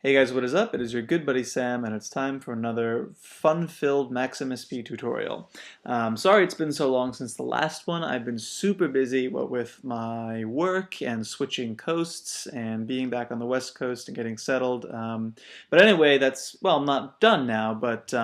Hey guys, what is up? It is your good buddy Sam, and it's time for another fun-filled Maximus P tutorial. Sorry it's been so long since the last one. I've been super busy with my work and switching coasts and being back on the West Coast and getting settled. But anyway, well, I'm not done now, but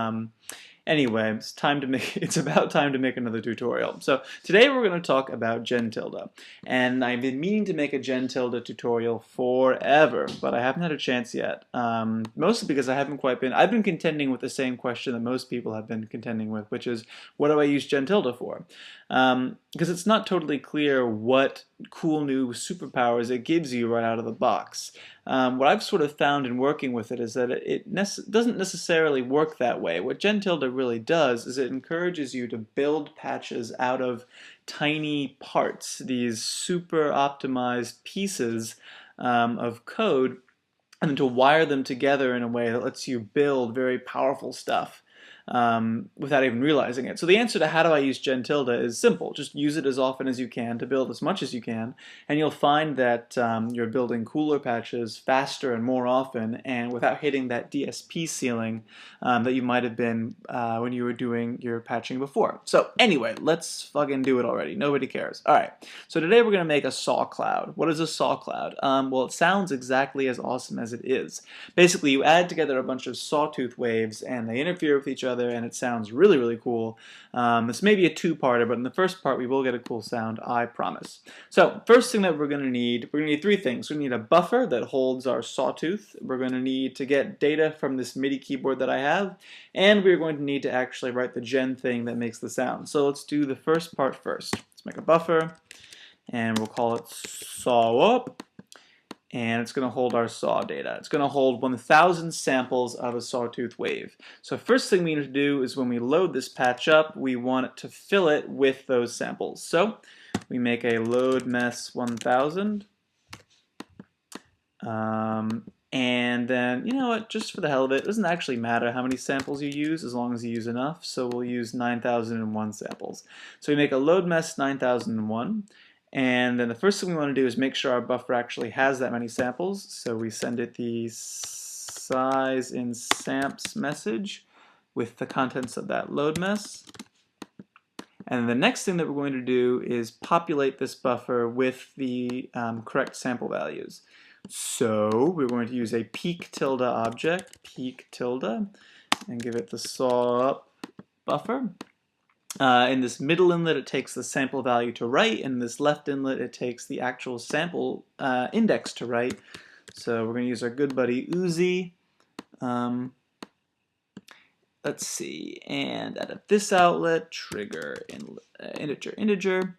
anyway, it's about time to make another tutorial. So today we're going to talk about gen tilde. And I've been meaning to make a gen tilde tutorial forever, but I haven't had a chance yet. Mostly because I've been contending with the same question that most people have been contending with, which is, what do I use gen tilde for? Because it's not totally clear what cool new superpowers it gives you right out of the box. What I've sort of found in working with it is that it doesn't necessarily work that way. What gen tilde really does is it encourages you to build patches out of tiny parts, these super optimized pieces of code, and then to wire them together in a way that lets you build very powerful stuff without even realizing it. So the answer to how do I use gen tilde is simple. Just use it as often as you can to build as much as you can, and you'll find that you're building cooler patches faster and more often, and without hitting that DSP ceiling that you might have been when you were doing your patching before. So anyway, let's fucking do it already. Nobody cares. Alright, so today we're going to make a saw cloud. What is a saw cloud? Well, it sounds exactly as awesome as it is. Basically, you add together a bunch of sawtooth waves, and they interfere with each other, and it sounds really, really cool. This may be a two-parter, but in the first part we will get a cool sound, I promise. So, first thing that we're going to need three things. We're going to need a buffer that holds our sawtooth. We're going to need to get data from this MIDI keyboard that I have, and we're going to need to actually write the gen thing that makes the sound. So let's do the first part first. Let's make a buffer, and we'll call it saw up. And it's going to hold our saw data. It's going to hold 1,000 samples of a sawtooth wave. So first thing we need to do is when we load this patch up, we want it to fill it with those samples. So we make a load mess 1,000. And then, you know what, just for the hell of it, it doesn't actually matter how many samples you use as long as you use enough. So we'll use 9,001 samples. So we make a load mess 9,001. And then the first thing we want to do is make sure our buffer actually has that many samples. So we send it the size in samps message with the contents of that load mess. And the next thing that we're going to do is populate this buffer with the correct sample values. So we're going to use a peak tilde object, peak tilde, and give it the saw up buffer. In this middle inlet, it takes the sample value to write. In this left inlet, it takes the actual sample index to write. So we're going to use our good buddy Uzi. Let's see, and out of this outlet, trigger integer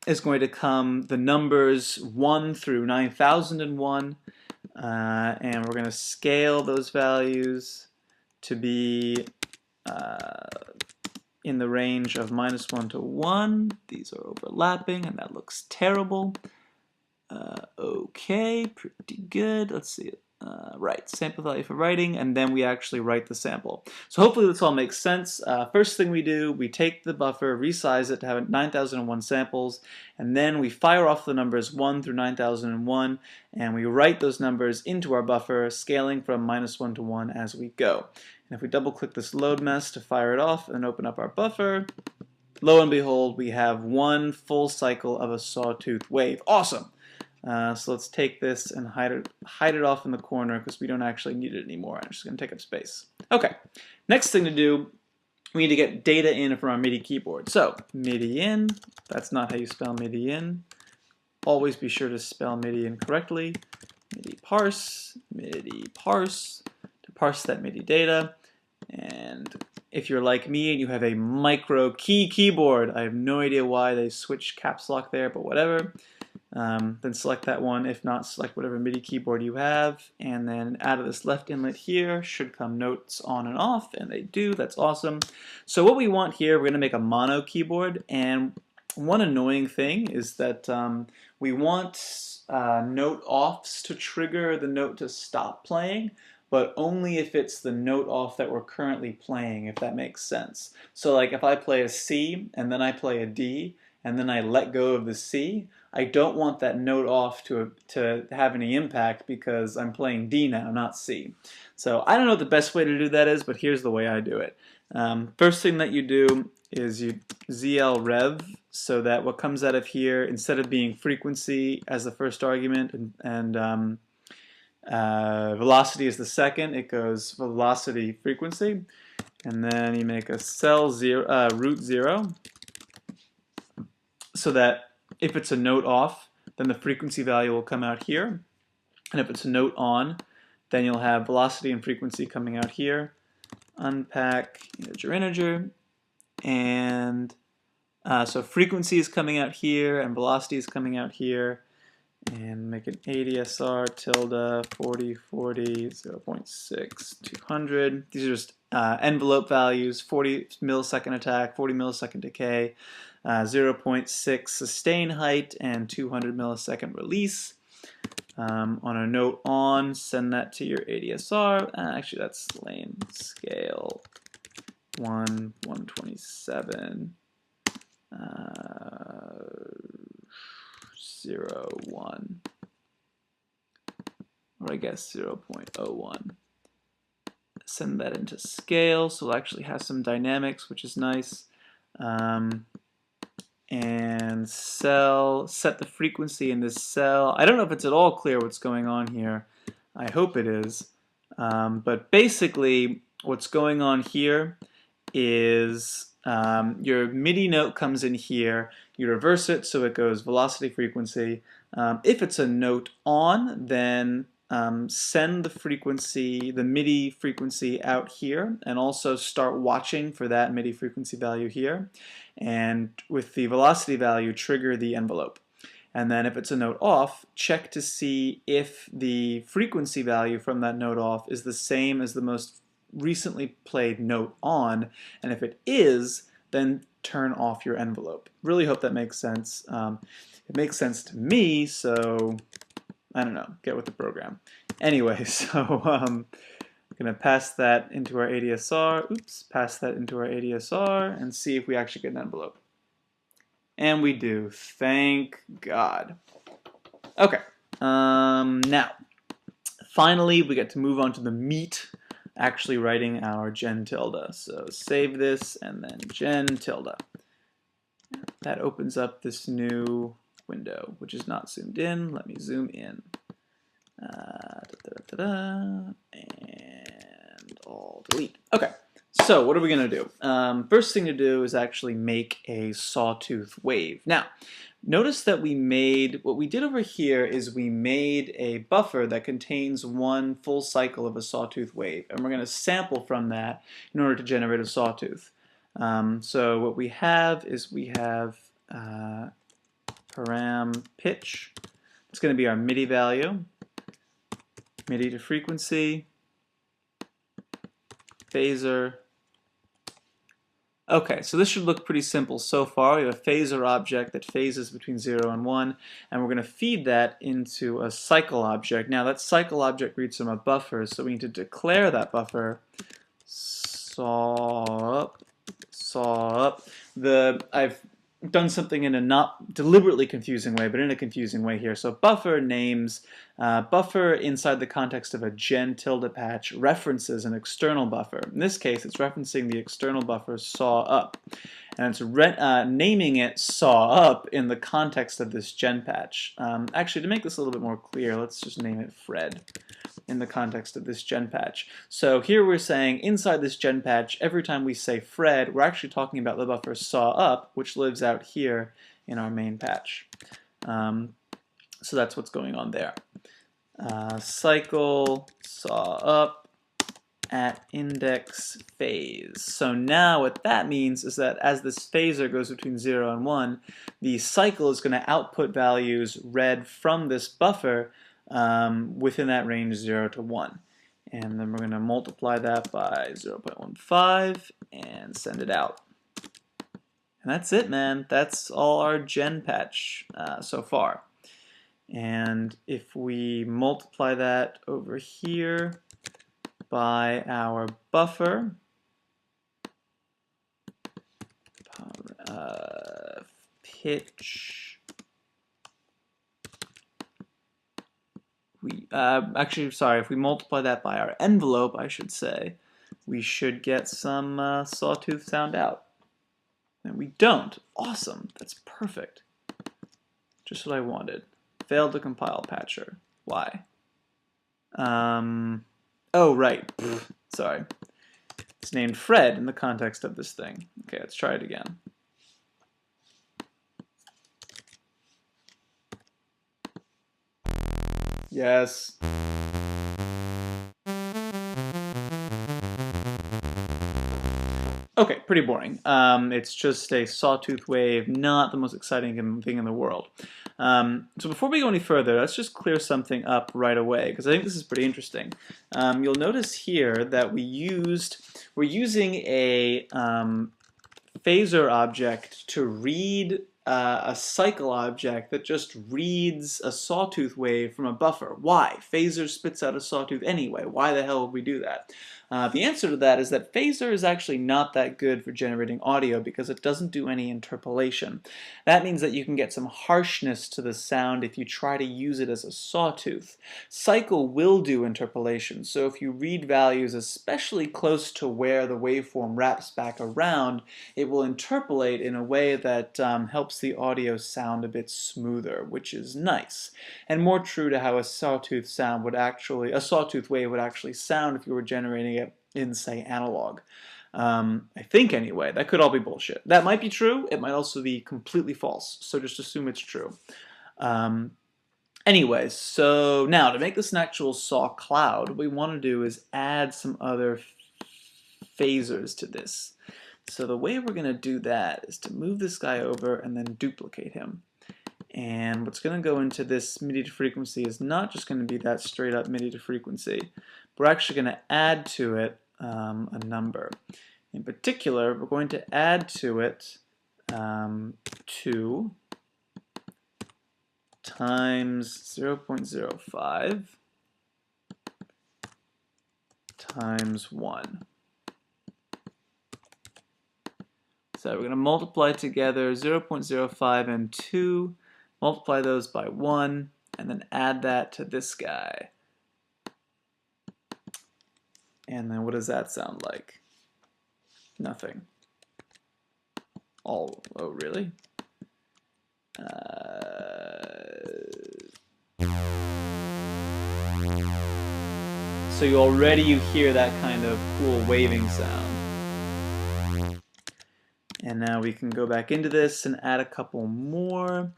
is going to come the numbers 1 through 9,001, and we're going to scale those values to be in the range of -1 to 1. These are overlapping, and that looks terrible. Okay, pretty good. Let's see. Right, sample value for writing, and then we actually write the sample. So hopefully this all makes sense. First thing we do, we take the buffer, resize it to have 9,001 samples, and then we fire off the numbers 1 through 9,001, and we write those numbers into our buffer, scaling from -1 to 1 as we go. And if we double click this load mess to fire it off and open up our buffer, lo and behold, we have one full cycle of a sawtooth wave. Awesome! So let's take this and hide it off in the corner because we don't actually need it anymore. I'm just going to take up space. Okay, next thing to do, we need to get data in from our MIDI keyboard. So MIDI in, that's not how you spell MIDI in. Always be sure to spell MIDI in correctly. MIDI parse to parse that MIDI data. And if you're like me and you have a micro keyboard, I have no idea why they switched caps lock there, but whatever. Then select that one. If not, select whatever MIDI keyboard you have, and then out of this left inlet here should come notes on and off, and they do. That's awesome. So what we want here, we're going to make a mono keyboard, and one annoying thing is that we want note offs to trigger the note to stop playing, but only if it's the note off that we're currently playing, if that makes sense. So like if I play a C and then I play a D, and then I let go of the C, I don't want that note off to have any impact because I'm playing D now, not C. So I don't know what the best way to do that is, but here's the way I do it. First thing that you do is you ZL rev, so that what comes out of here, instead of being frequency as the first argument and velocity is the second, it goes velocity frequency, and then you make a cell zero, root 0, so that if it's a note off, then the frequency value will come out here, and if it's a note on, then you'll have velocity and frequency coming out here. Unpack integer, and so frequency is coming out here, and velocity is coming out here. And make an ADSR tilde 40 40 0.6 200. These are just envelope values: 40 millisecond attack, 40 millisecond decay, 0.6 sustain height, and 200 millisecond release. On a note on, send that to your ADSR. Actually, that's lame. Scale 127. 0.1, or I guess 0.01. Send that into scale, so it'll actually have some dynamics, which is nice. And cell, set the frequency in this cell. I don't know if it's at all clear what's going on here. I hope it is. But basically, what's going on here is your MIDI note comes in here, you reverse it so it goes velocity frequency. If it's a note on, then send the frequency, the MIDI frequency out here, and also start watching for that MIDI frequency value here. And with the velocity value, trigger the envelope. And then if it's a note off, check to see if the frequency value from that note off is the same as the most recently played note on, and if it is, then turn off your envelope. Really hope that makes sense. It makes sense to me, so I don't know, get with the program. Anyway, so I'm gonna pass that into our ADSR, pass that into our ADSR and see if we actually get an envelope. And we do, thank God. Okay, now, finally we get to move on to the meat, actually writing our gen tilde. So save this and then gen tilde. That opens up this new window, which is not zoomed in. Let me zoom in. And all delete. Okay, so what are we going to do? First thing to do is actually make a sawtooth wave. Now, notice that what we did over here is we made a buffer that contains one full cycle of a sawtooth wave, and we're going to sample from that in order to generate a sawtooth. So what we have is we have param pitch. It's going to be our MIDI value, MIDI to frequency, phaser. Okay, so this should look pretty simple so far. We have a phaser object that phases between 0 and 1, and we're going to feed that into a cycle object. Now that cycle object reads from a buffer, so we need to declare that buffer. Saw up. I've done something in a not deliberately confusing way, but in a confusing way here. So buffer names, buffer inside the context of a gen tilde patch references an external buffer. In this case, it's referencing the external buffer saw up. And it's naming it saw up in the context of this gen patch. Actually, to make this a little bit more clear, let's just name it Fred in the context of this gen patch. So here we're saying inside this gen patch, every time we say Fred, we're actually talking about the buffer saw up, which lives out here in our main patch. So that's what's going on there. Cycle saw up at index phase. So now what that means is that as this phaser goes between 0 and 1, the cycle is going to output values read from this buffer within that range 0 to 1. And then we're going to multiply that by 0.15 and send it out. And that's it, man. That's all our gen patch so far. And if we multiply that over here by our buffer, pitch. Actually, sorry, if we multiply that by our envelope, I should say, we should get some sawtooth sound out. And we don't. Awesome. That's perfect. Just what I wanted. Failed to compile patcher. Why? Oh, right. Sorry. It's named Fred in the context of this thing. Okay, let's try it again. Yes. Okay, pretty boring. It's just a sawtooth wave, not the most exciting thing in the world. So before we go any further, let's just clear something up right away, because I think this is pretty interesting. You'll notice here that we're using a phaser object to read a cycle object that just reads a sawtooth wave from a buffer. Why? Phaser spits out a sawtooth anyway. Why the hell would we do that? The answer to that is that phaser is actually not that good for generating audio because it doesn't do any interpolation. That means that you can get some harshness to the sound if you try to use it as a sawtooth. Cycle will do interpolation, so if you read values especially close to where the waveform wraps back around, it will interpolate in a way that helps the audio sound a bit smoother, which is nice, and more true to how a sawtooth wave would actually sound if you were generating it in, say, analog. I think anyway. That could all be bullshit. That might be true. It might also be completely false. So just assume it's true. Anyways, so now to make this an actual saw cloud, what we want to do is add some other phasers to this. So the way we're going to do that is to move this guy over and then duplicate him. And what's going to go into this MIDI to frequency is not just going to be that straight up MIDI to frequency. We're actually going to add to it a number. In particular, we're going to add to it 2 times 0.05 times 1. So we're going to multiply together 0.05 and 2, multiply those by 1, and then add that to this guy. And then what does that sound like? Nothing. Oh, really? So you hear that kind of cool waving sound. And now we can go back into this and add a couple more.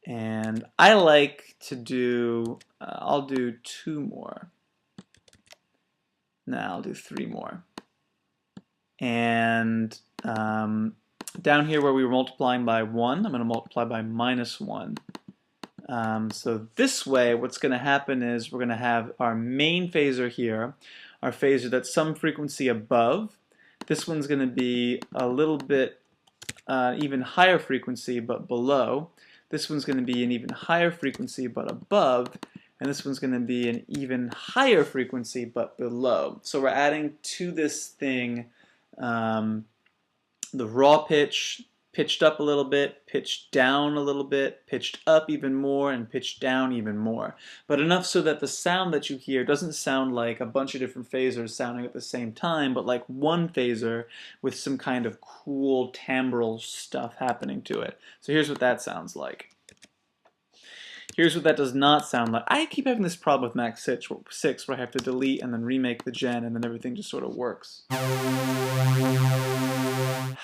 And I like to do, I'll do 2 more. No, I'll do 3 more. And down here where we were multiplying by 1, I'm going to multiply by -1. So this way, what's going to happen is we're going to have our main phaser here, our phaser that's some frequency above. This one's going to be a little bit even higher frequency but below. This one's going to be an even higher frequency but above. And this one's going to be an even higher frequency but below. So we're adding to this thing the raw pitch, pitched up a little bit, pitched down a little bit, pitched up even more, and pitched down even more. But enough so that the sound that you hear doesn't sound like a bunch of different phasers sounding at the same time, but like one phaser with some kind of cool timbral stuff happening to it. So here's what that sounds like. Here's what that does not sound like. I keep having this problem with Mac 6 where I have to delete and then remake the gen and then everything just sort of works.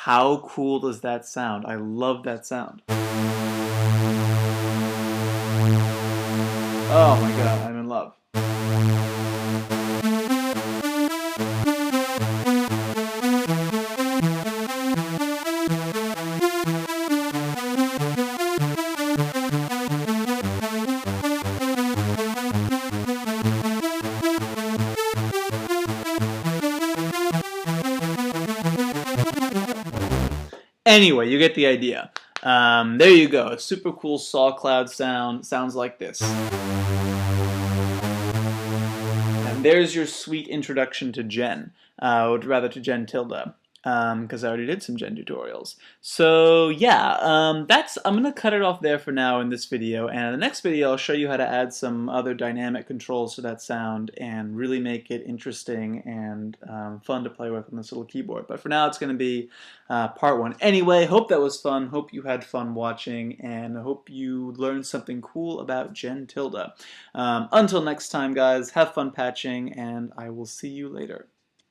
How cool does that sound? I love that sound. Oh my god, I'm in love. Anyway, you get the idea. There you go. A super cool saw cloud sound. Sounds like this. And there's your sweet introduction to Gen. Or rather to Gen Tilde. because I already did some gen tutorials. So yeah, I'm gonna cut it off there for now in this video, and in the next video I'll show you how to add some other dynamic controls to that sound and really make it interesting and fun to play with on this little keyboard. But for now it's gonna be part one. Anyway, hope that was fun, hope you had fun watching, and I hope you learned something cool about Gen Tilde. Until next time guys, have fun patching, and I will see you later.